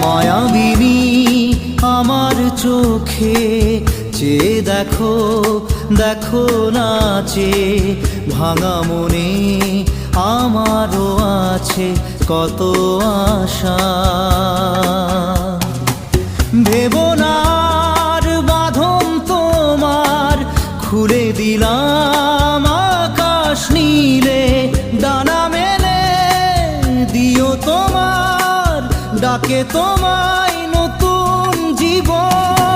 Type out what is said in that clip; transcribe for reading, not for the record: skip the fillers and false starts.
মায়াবিনী আমার চোখে চেয়ে দেখো, দেখো নাচে ভাঙা মনে আমারও আছে কত আশা। ভেবো না আর বাঁধন তোমার, খুলে দিলাম আকাশ নীলে, ডানা মেলে দিও তোমার ডাকে তোমায় নতুন জীবন।